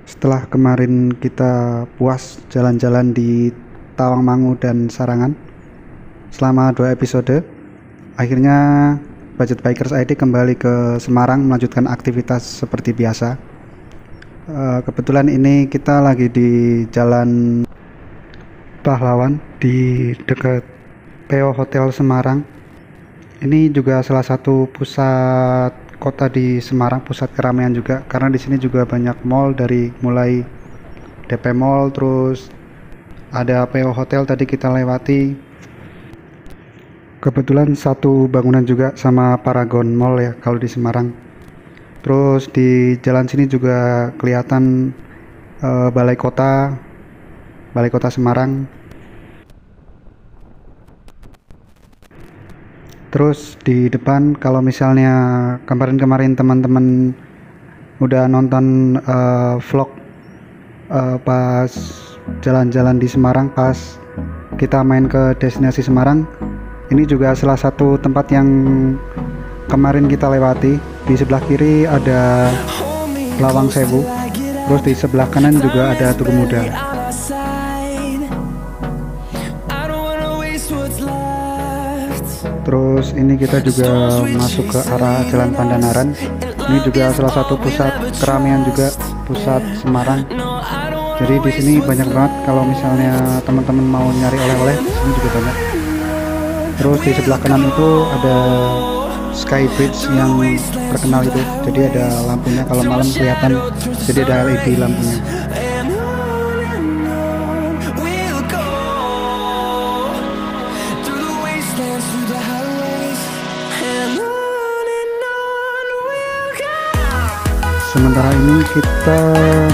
Setelah kemarin kita puas jalan-jalan di Tawangmangu dan Sarangan selama 2 episode, akhirnya Budget Bikers ID kembali ke Semarang melanjutkan aktivitas seperti biasa. Kebetulan ini kita lagi di Jalan Pahlawan di dekat PO Hotel Semarang. Ini juga salah satu pusat kota di Semarang, pusat keramaian juga, karena di sini juga banyak mall, dari mulai DP Mall, terus ada PO Hotel tadi kita lewati. Kebetulan satu bangunan juga sama Paragon Mall ya kalau di Semarang. Terus di jalan sini juga kelihatan Balai Kota Semarang. Terus di depan, kalau misalnya kemarin-kemarin teman-teman udah nonton vlog pas jalan-jalan di Semarang, pas kita main ke destinasi Semarang, ini juga salah satu tempat yang kemarin kita lewati. Di sebelah kiri ada Lawang Sewu, terus di sebelah kanan juga ada Tugu Muda. Terus ini kita juga masuk ke arah Jalan Pandanaran. Ini juga salah satu pusat keramaian juga, pusat Semarang. Jadi di sini banyak banget kalau misalnya teman-teman mau nyari oleh-oleh, di sini juga banyak. Terus di sebelah kanan itu ada Sky Bridge yang terkenal itu. Jadi ada lampunya kalau malam kelihatan. Jadi ada LED lampunya. Sementara ini kita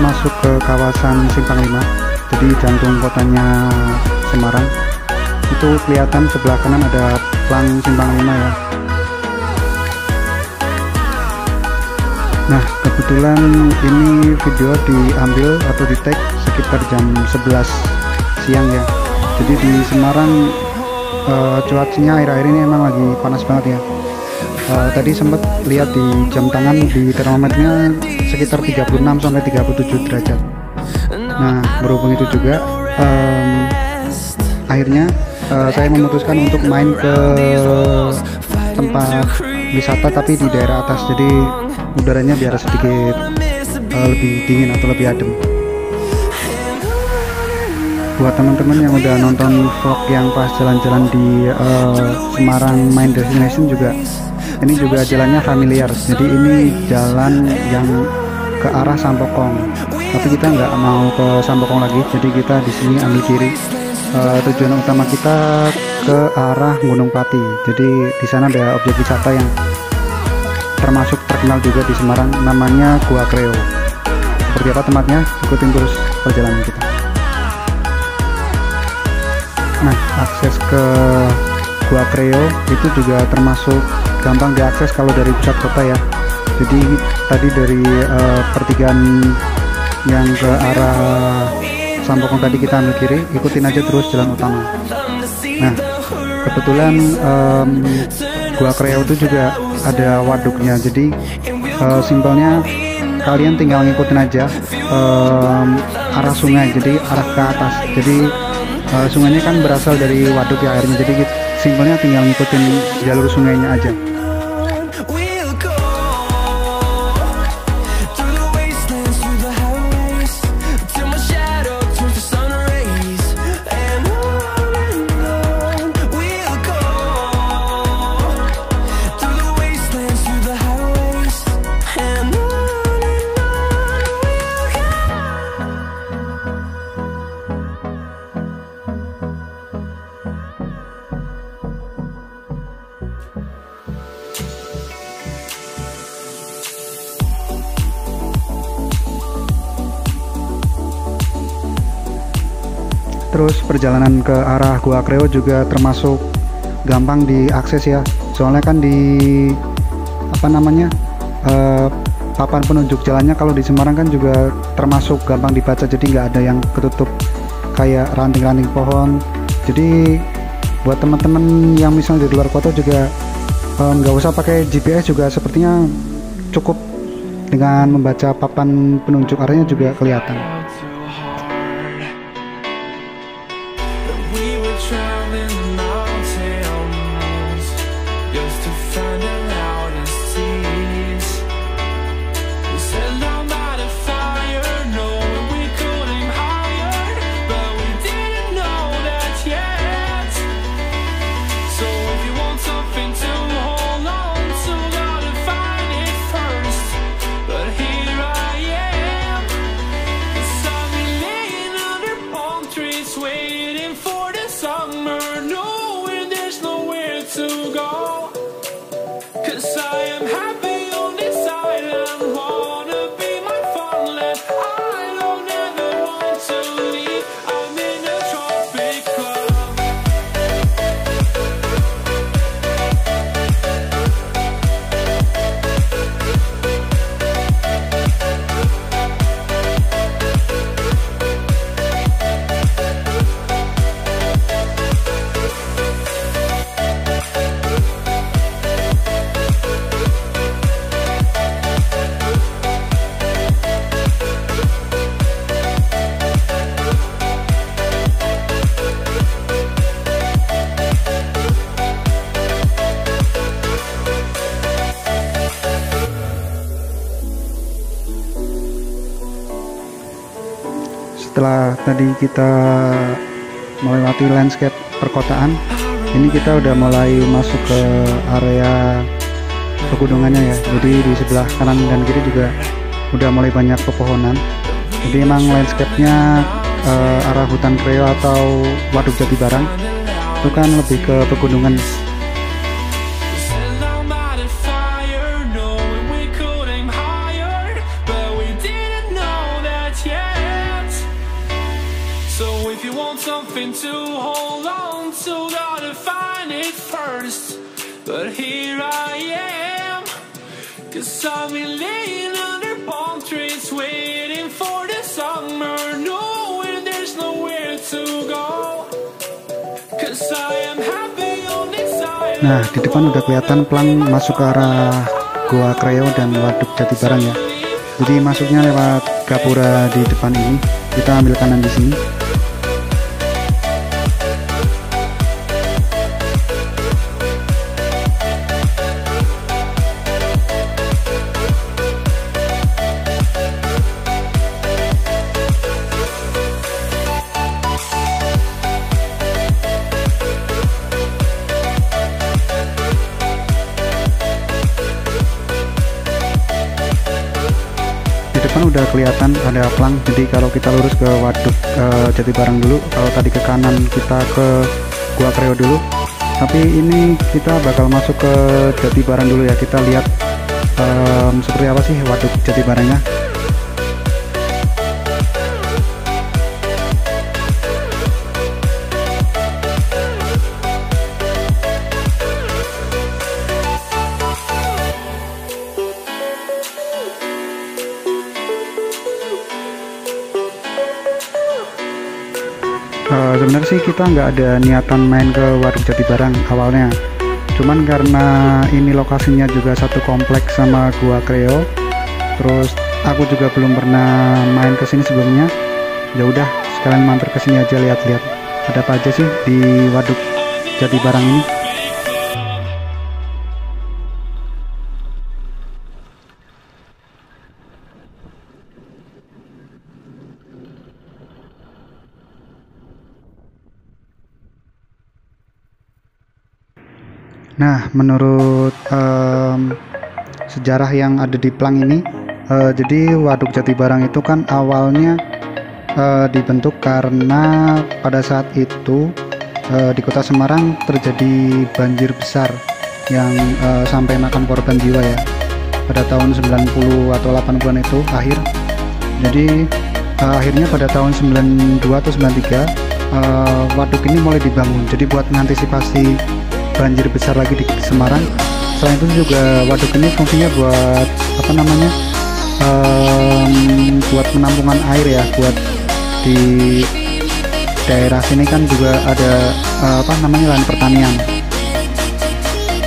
masuk ke kawasan Simpang 5, jadi jantung kotanya Semarang. Itu kelihatan sebelah kanan ada plang Simpang 5 ya. Nah, kebetulan ini video diambil atau di tag sekitar jam 11 siang ya. Jadi di Semarang cuacanya akhir-akhir ini emang lagi panas banget ya. Tadi sempat lihat di jam tangan di termometernya sekitar 36 sampai 37 derajat. Nah, berhubung itu juga akhirnya saya memutuskan untuk main ke tempat wisata tapi di daerah atas, jadi udaranya biar sedikit lebih dingin atau lebih adem. Buat teman-teman yang udah nonton vlog yang pas jalan-jalan di Semarang Main Destination juga, ini juga jalannya familiar. Jadi ini jalan yang ke arah Sampokong, tapi kita nggak mau ke Sampokong lagi. Jadi kita di sini ambil kiri. Tujuan utama kita ke arah Gunung Pati. Jadi di sana ada objek wisata yang termasuk terkenal juga di Semarang, namanya Gua Kreo. Seperti apa tempatnya? Ikutin terus perjalanan kita. Nah, akses ke Gua Kreo itu juga termasuk gampang diakses kalau dari pusat kota ya. Jadi tadi dari pertigaan yang ke arah Sampokong tadi kita ambil kiri, ikutin aja terus jalan utama. Nah, kebetulan Gua Kreo itu juga ada waduknya. Jadi simpelnya kalian tinggal ngikutin aja arah sungai, jadi arah ke atas. Jadi sungainya kan berasal dari waduk ya airnya, jadi simpelnya tinggal ngikutin jalur sungainya aja. Terus perjalanan ke arah Gua Kreo juga termasuk gampang diakses ya. Soalnya kan di papan penunjuk jalannya kalau di Semarang kan juga termasuk gampang dibaca, jadi nggak ada yang ketutup kayak ranting-ranting pohon. Jadi buat teman-teman yang misalnya di luar kota juga nggak usah pakai GPS, juga sepertinya cukup dengan membaca papan penunjuk arahnya juga kelihatan. Setelah tadi kita melewati landscape perkotaan, ini kita udah mulai masuk ke area pegunungannya ya. Jadi di sebelah kanan dan kiri juga udah mulai banyak pepohonan. Jadi emang landscape-nya arah hutan Kreo atau Waduk Jatibarang itu kan lebih ke pegunungan. Something to hold on to, gotta find it first. But here I am, 'cause I've been laying under palm trees, waiting for the summer, knowing there's nowhere to go. 'Cause I am happy on this island. Nah, di depan udah kelihatan pelang masuk ke arah Gua Kreo dan Waduk Jatibarang ya. Jadi masuknya lewat gapura di depan ini. Kita ambil kanan di sini. Di depan udah kelihatan ada pelang, jadi kalau kita lurus ke Waduk Jatibarang dulu, kalau tadi ke kanan kita ke Gua Kreo dulu, tapi ini kita bakal masuk ke Jatibarang dulu ya. Kita lihat seperti apa sih Waduk Jatibarangnya. Sebenarnya sih kita nggak ada niatan main ke Waduk Jatibarang awalnya, cuman karena ini lokasinya juga satu kompleks sama Gua Kreo, terus aku juga belum pernah main ke sini sebelumnya, ya udah sekalian mampir ke sini aja, lihat-lihat ada apa aja sih di Waduk Jatibarang ini. Nah, menurut sejarah yang ada di pelang ini, jadi Waduk Jatibarang itu kan awalnya dibentuk karena pada saat itu di Kota Semarang terjadi banjir besar yang sampai makan korban jiwa ya, pada tahun 90 atau 80-an itu akhir. Jadi akhirnya pada tahun 92 atau 93 waduk ini mulai dibangun, jadi buat mengantisipasi banjir besar lagi di Semarang. Selain itu juga waduk ini fungsinya buat apa namanya, buat penampungan air ya, buat di daerah sini kan juga ada apa namanya, lahan pertanian.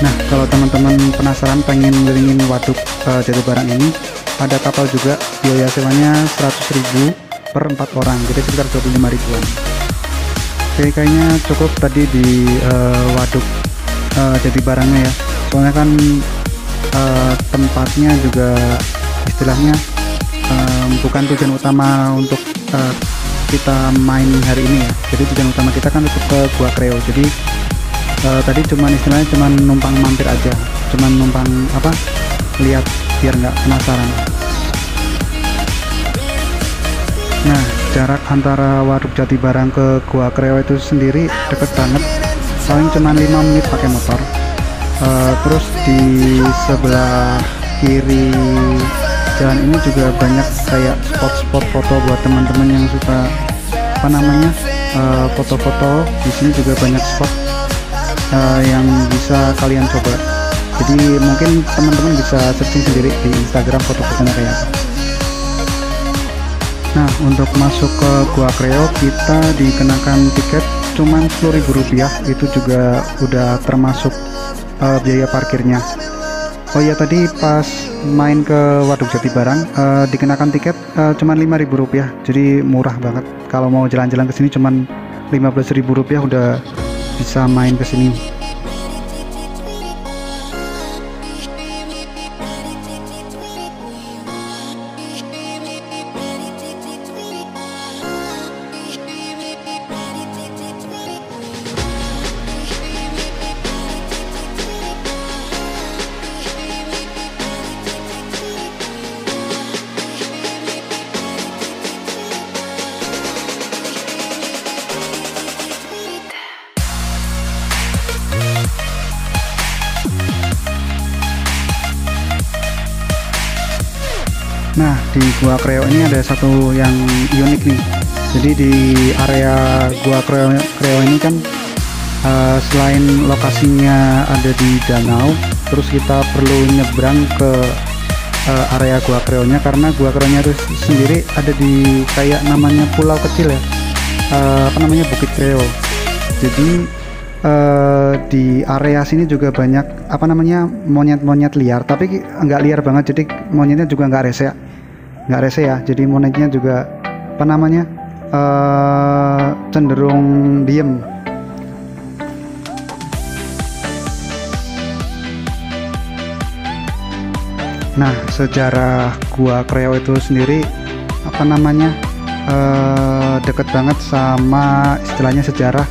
Nah, kalau teman-teman penasaran pengen ngelilingin Waduk Jatibarang ini, ada kapal juga, biaya sewanya 100.000 per 4 orang, jadi sekitar 25 ribuan. Oke, kayaknya cukup tadi di waduk Jatibarangnya ya, soalnya kan tempatnya juga istilahnya bukan tujuan utama untuk kita main hari ini ya. Jadi tujuan utama kita kan untuk ke Gua Kreo. Jadi tadi cuman istilahnya cuman numpang mampir aja, cuman numpang lihat biar nggak penasaran. Nah, jarak antara waduk Jatibarang ke Gua Kreo itu sendiri deket banget, paling cuma 5 menit pakai motor. Terus di sebelah kiri jalan ini juga banyak kayak spot-spot foto buat teman-teman yang suka foto-foto. Di sini juga banyak spot yang bisa kalian coba. Jadi mungkin teman-teman bisa searching sendiri di Instagram foto-fotonya kayak apa. Nah, untuk masuk ke Gua Kreo kita dikenakan tiket cuman Rp10.000, itu juga udah termasuk biaya parkirnya. Oh iya, tadi pas main ke waduk Jatibarang dikenakan tiket cuman Rp5.000, jadi murah banget. Kalau mau jalan-jalan ke sini cuman Rp15.000 udah bisa main ke sini. Nah, di Gua Kreo ini ada satu yang unik nih. Jadi di area Gua Kreo ini kan selain lokasinya ada di danau, terus kita perlu nyebrang ke area Gua Kreo nya, karena Gua Kreo nya itu sendiri ada di kayak namanya pulau kecil ya, Bukit Kreo. Jadi di area sini juga banyak monyet-monyet liar, tapi nggak liar banget, jadi monyetnya juga nggak rese ya, jadi monyetnya juga cenderung diem. Nah, sejarah Gua Kreo itu sendiri deket banget sama istilahnya sejarah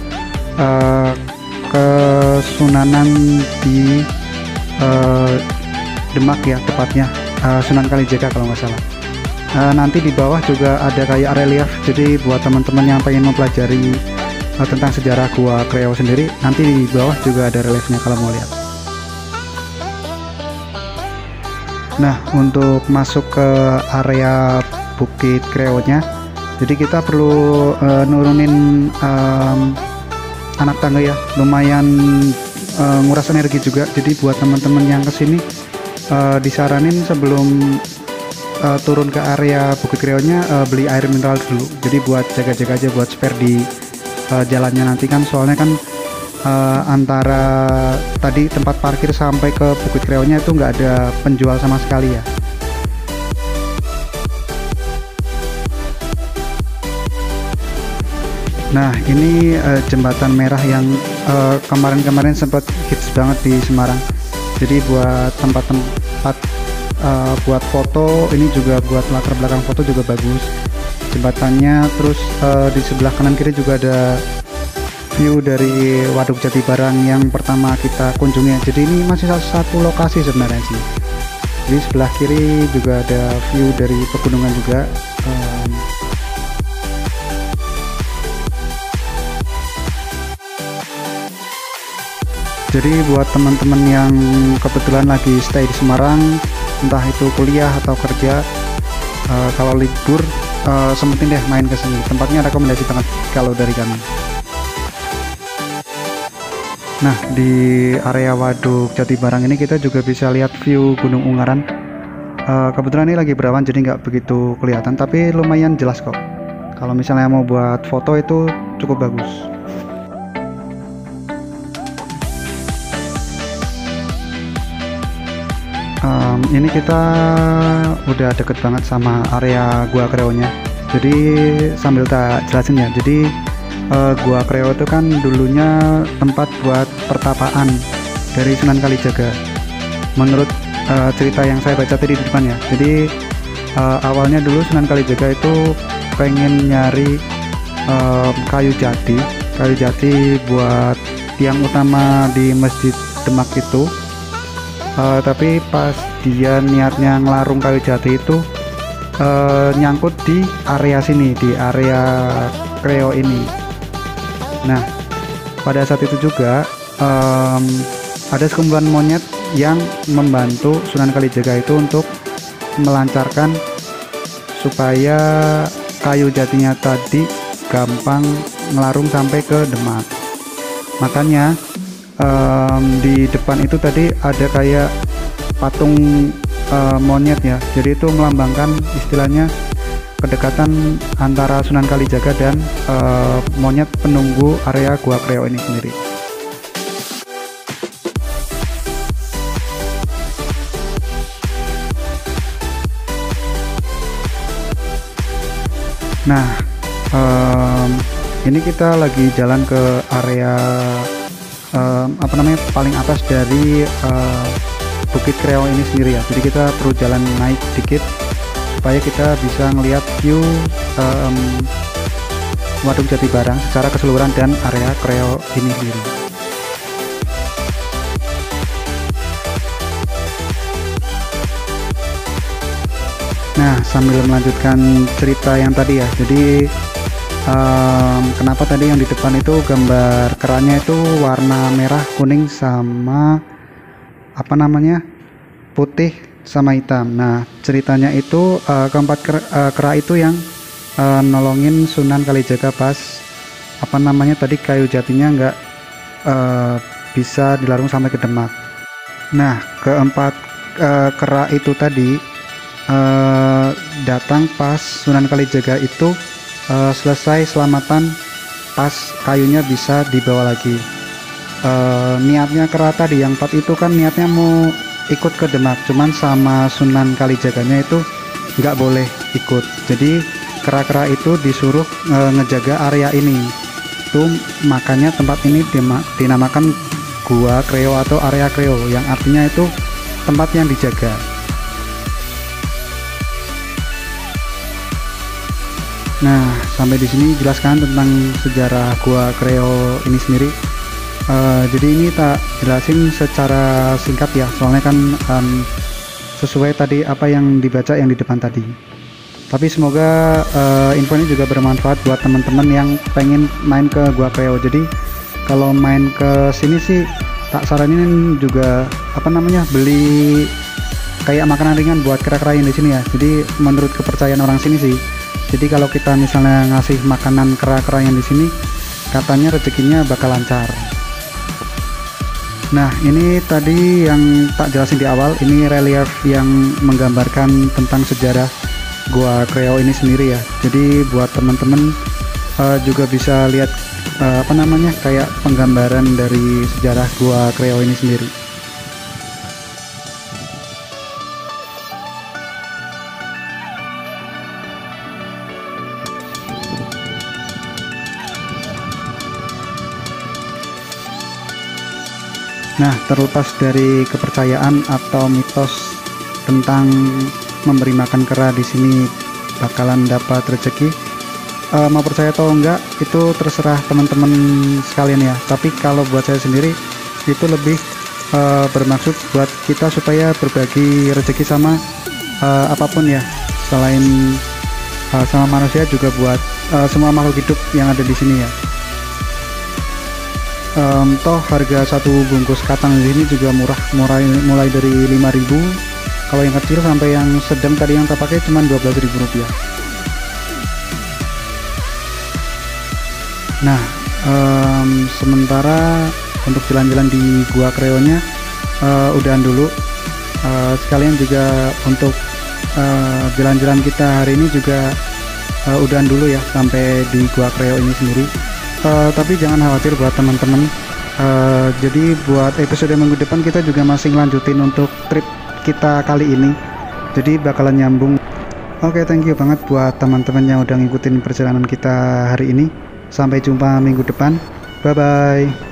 Kesunanan di Demak ya, tepatnya Sunan Kalijaga kalau nggak salah. Nanti di bawah juga ada kayak relief, jadi buat teman-teman yang pengen mempelajari tentang sejarah Gua Kreo sendiri, nanti di bawah juga ada reliefnya kalau mau lihat. Nah, untuk masuk ke area Bukit Kreo nya, jadi kita perlu nurunin anak tangga ya, lumayan nguras energi juga. Jadi buat teman-teman yang kesini disaranin sebelum turun ke area Bukit Kreo nya beli air mineral dulu, jadi buat jaga-jaga aja, buat spare di jalannya nanti kan, soalnya kan antara tadi tempat parkir sampai ke Bukit Kreo nya itu nggak ada penjual sama sekali ya. Nah, ini jembatan merah yang kemarin-kemarin sempat hits banget di Semarang. Jadi buat tempat-tempat buat foto, ini juga buat latar belakang foto juga bagus jembatannya. Terus di sebelah kanan kiri juga ada view dari waduk Jatibarang yang pertama kita kunjungi. Jadi ini masih salah satu lokasi sebenarnya sih. Di sebelah kiri juga ada view dari pegunungan juga. Jadi buat teman-teman yang kebetulan lagi stay di Semarang, entah itu kuliah atau kerja, kalau libur sempetin deh main ke sini. Tempatnya rekomendasi banget kalau dari kami. Nah, di area waduk Jatibarang ini kita juga bisa lihat view Gunung Ungaran. Kebetulan ini lagi berawan jadi nggak begitu kelihatan, tapi lumayan jelas kok. Kalau misalnya mau buat foto itu cukup bagus. Ini kita udah deket banget sama area Gua Kreo-nya. Jadi sambil tak jelasin ya. Jadi Gua Kreo itu kan dulunya tempat buat pertapaan dari Sunan Kalijaga. Menurut cerita yang saya baca tadi di depan ya. Jadi awalnya dulu Sunan Kalijaga itu pengen nyari kayu jati buat tiang utama di Masjid Demak itu. Tapi pas dia niatnya ngelarung kayu jati itu nyangkut di area sini, di area Kreo ini. Nah, pada saat itu juga ada sekumpulan monyet yang membantu Sunan Kalijaga itu untuk melancarkan supaya kayu jatinya tadi gampang ngelarung sampai ke Demak. Makanya di depan itu tadi ada kayak patung monyet ya. Jadi itu melambangkan istilahnya kedekatan antara Sunan Kalijaga dan monyet penunggu area Gua Kreo ini sendiri. Nah, ini kita lagi jalan ke area paling atas dari Bukit Kreo ini sendiri ya. Jadi kita perlu jalan naik dikit supaya kita bisa ngelihat view Waduk Jatibarang secara keseluruhan dan area Kreo ini sendiri. Nah, sambil melanjutkan cerita yang tadi ya, jadi kenapa tadi yang di depan itu gambar keranya itu warna merah, kuning, sama putih sama hitam. Nah, ceritanya itu keempat kera itu yang nolongin Sunan Kalijaga pas tadi kayu jatinya nggak bisa dilarung sampai ke Demak. Nah, keempat kera itu tadi datang pas Sunan Kalijaga itu selesai selamatan, pas kayunya bisa dibawa lagi. Niatnya kera tadi yang 4 itu kan niatnya mau ikut ke Demak, cuman sama Sunan Kalijaganya itu nggak boleh ikut. Jadi kera-kera itu disuruh ngejaga area ini tuh, makanya tempat ini dinamakan Gua Kreo atau area Kreo, yang artinya itu tempat yang dijaga. Nah, sampai di sini jelaskan tentang sejarah Gua Kreo ini sendiri. Jadi ini tak jelasin secara singkat ya, soalnya kan sesuai tadi apa yang dibaca yang di depan tadi. Tapi semoga info ini juga bermanfaat buat teman-teman yang pengen main ke Gua Kreo. Jadi kalau main ke sini sih tak saranin juga beli kayak makanan ringan buat kera-kera yang di sini ya. Jadi menurut kepercayaan orang sini sih, jadi kalau kita misalnya ngasih makanan kera-kera yang di sini, katanya rezekinya bakal lancar. Nah, ini tadi yang tak jelasin di awal, ini relief yang menggambarkan tentang sejarah Gua Kreo ini sendiri ya. Jadi buat teman-teman juga bisa lihat kayak penggambaran dari sejarah Gua Kreo ini sendiri. Nah, terlepas dari kepercayaan atau mitos tentang memberi makan kera di sini bakalan dapat rezeki, mau percaya atau enggak itu terserah teman-teman sekalian ya. Tapi kalau buat saya sendiri itu lebih bermaksud buat kita supaya berbagi rezeki sama apapun ya, selain sama manusia, juga buat semua makhluk hidup yang ada di sini ya. Toh harga satu bungkus kacang di sini juga murah, mulai dari 5.000 kalau yang kecil, sampai yang sedang tadi yang tak pakai cuma Rp12.000. Nah, sementara untuk jalan-jalan di Gua Kreo nya udahan dulu. Sekalian juga untuk jalan-jalan kita hari ini juga udahan dulu ya, sampai di Gua Kreo ini sendiri. Tapi jangan khawatir buat teman-teman, jadi buat episode minggu depan kita juga masih lanjutin untuk trip kita kali ini, jadi bakalan nyambung. Oke, thank you banget buat teman-teman yang udah ngikutin perjalanan kita hari ini. Sampai jumpa minggu depan, bye bye.